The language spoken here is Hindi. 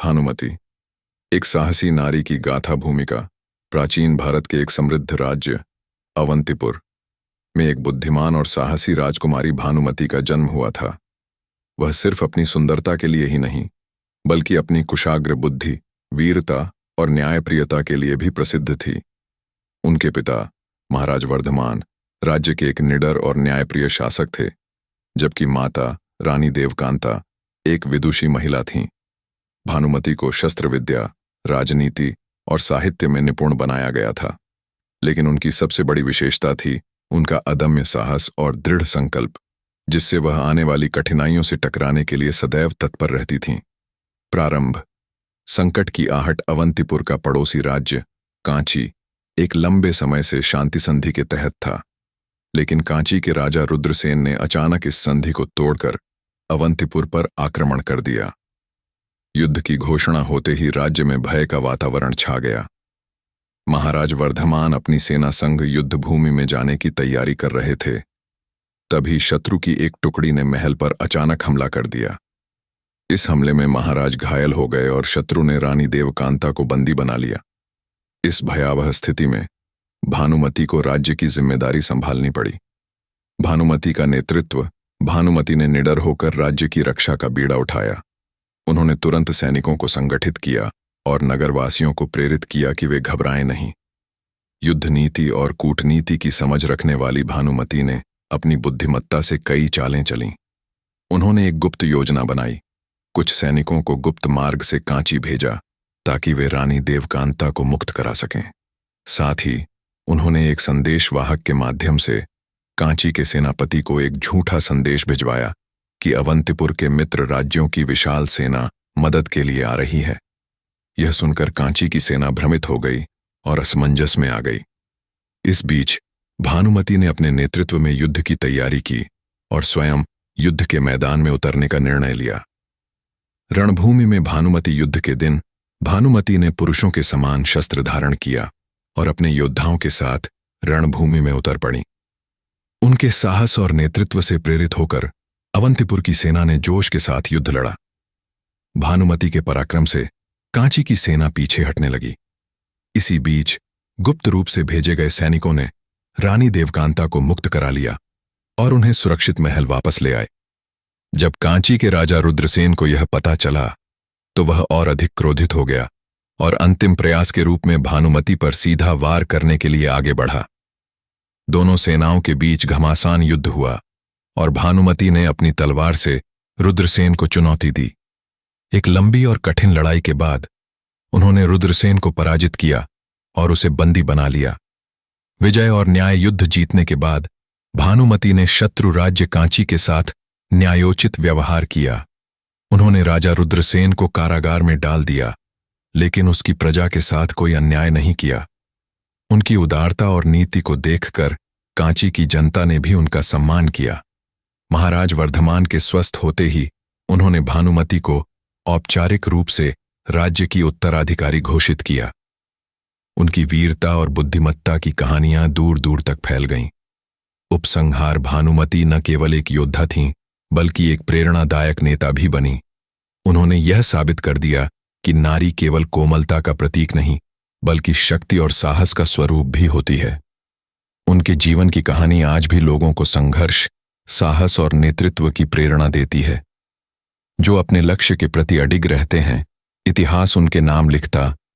भानुमति एक साहसी नारी की गाथा भूमिका। प्राचीन भारत के एक समृद्ध राज्य अवंतीपुर में एक बुद्धिमान और साहसी राजकुमारी भानुमति का जन्म हुआ था। वह सिर्फ अपनी सुंदरता के लिए ही नहीं, बल्कि अपनी कुशाग्र बुद्धि, वीरता और न्यायप्रियता के लिए भी प्रसिद्ध थी। उनके पिता महाराज वर्धमान राज्य के एक निडर और न्यायप्रिय शासक थे, जबकि माता रानी देवकांता एक विदुषी महिला थीं। भानुमति को शस्त्र विद्या, राजनीति और साहित्य में निपुण बनाया गया था, लेकिन उनकी सबसे बड़ी विशेषता थी उनका अदम्य साहस और दृढ़ संकल्प, जिससे वह आने वाली कठिनाइयों से टकराने के लिए सदैव तत्पर रहती थीं। प्रारंभ। संकट की आहट अवंतीपुर का पड़ोसी राज्य कांची एक लंबे समय से शांति संधि के तहत था, लेकिन कांची के राजा रुद्रसेन ने अचानक इस संधि को तोड़कर अवंतीपुर पर आक्रमण कर दिया। युद्ध की घोषणा होते ही राज्य में भय का वातावरण छा गया। महाराज वर्धमान अपनी सेना संग युद्ध भूमि में जाने की तैयारी कर रहे थे। तभी शत्रु की एक टुकड़ी ने महल पर अचानक हमला कर दिया। इस हमले में महाराज घायल हो गए और शत्रु ने रानी देवकांता को बंदी बना लिया। इस भयावह स्थिति में भानुमति को राज्य की जिम्मेदारी संभालनी पड़ी। भानुमति ने निडर होकर राज्य की रक्षा का बीड़ा उठाया। उन्होंने तुरंत सैनिकों को संगठित किया और नगरवासियों को प्रेरित किया कि वे घबराएं नहीं। युद्ध नीति और कूटनीति की समझ रखने वाली भानुमति ने अपनी बुद्धिमत्ता से कई चालें चलीं। उन्होंने एक गुप्त योजना बनाई। कुछ सैनिकों को गुप्त मार्ग से कांची भेजा ताकि वे रानी देवकांता को मुक्त करा सकें। साथ ही उन्होंने एक संदेशवाहक के माध्यम से कांची के सेनापति को एक झूठा संदेश भिजवाया कि अवंतीपुर के मित्र राज्यों की विशाल सेना मदद के लिए आ रही है। यह सुनकर कांची की सेना भ्रमित हो गई और असमंजस में आ गई। इस बीच भानुमति ने अपने नेतृत्व में युद्ध की तैयारी की और स्वयं युद्ध के मैदान में उतरने का निर्णय लिया। रणभूमि में भानुमति युद्ध के दिन भानुमति ने पुरुषों के समान शस्त्र धारण किया और अपने योद्धाओं के साथ रणभूमि में उतर पड़ी। उनके साहस और नेतृत्व से प्रेरित होकर अवंतीपुर की सेना ने जोश के साथ युद्ध लड़ा। भानुमति के पराक्रम से कांची की सेना पीछे हटने लगी। इसी बीच गुप्त रूप से भेजे गए सैनिकों ने रानी देवकांता को मुक्त करा लिया और उन्हें सुरक्षित महल वापस ले आए। जब कांची के राजा रुद्रसेन को यह पता चला तो वह और अधिक क्रोधित हो गया और अंतिम प्रयास के रूप में भानुमति पर सीधा वार करने के लिए आगे बढ़ा। दोनों सेनाओं के बीच घमासान युद्ध हुआ और भानुमति ने अपनी तलवार से रुद्रसेन को चुनौती दी। एक लंबी और कठिन लड़ाई के बाद उन्होंने रुद्रसेन को पराजित किया और उसे बंदी बना लिया। विजय और न्याय युद्ध जीतने के बाद भानुमति ने शत्रु राज्य कांची के साथ न्यायोचित व्यवहार किया। उन्होंने राजा रुद्रसेन को कारागार में डाल दिया, लेकिन उसकी प्रजा के साथ कोई अन्याय नहीं किया। उनकी उदारता और नीति को देखकर कांची की जनता ने भी उनका सम्मान किया। महाराज वर्धमान के स्वस्थ होते ही उन्होंने भानुमति को औपचारिक रूप से राज्य की उत्तराधिकारी घोषित किया। उनकी वीरता और बुद्धिमत्ता की कहानियां दूर दूर तक फैल गईं। उपसंहार भानुमति न केवल एक योद्धा थीं, बल्कि एक प्रेरणादायक नेता भी बनी। उन्होंने यह साबित कर दिया कि नारी केवल कोमलता का प्रतीक नहीं, बल्कि शक्ति और साहस का स्वरूप भी होती है। उनके जीवन की कहानी आज भी लोगों को संघर्ष, साहस और नेतृत्व की प्रेरणा देती है। जो अपने लक्ष्य के प्रति अडिग रहते हैं, इतिहास उनके नाम लिखता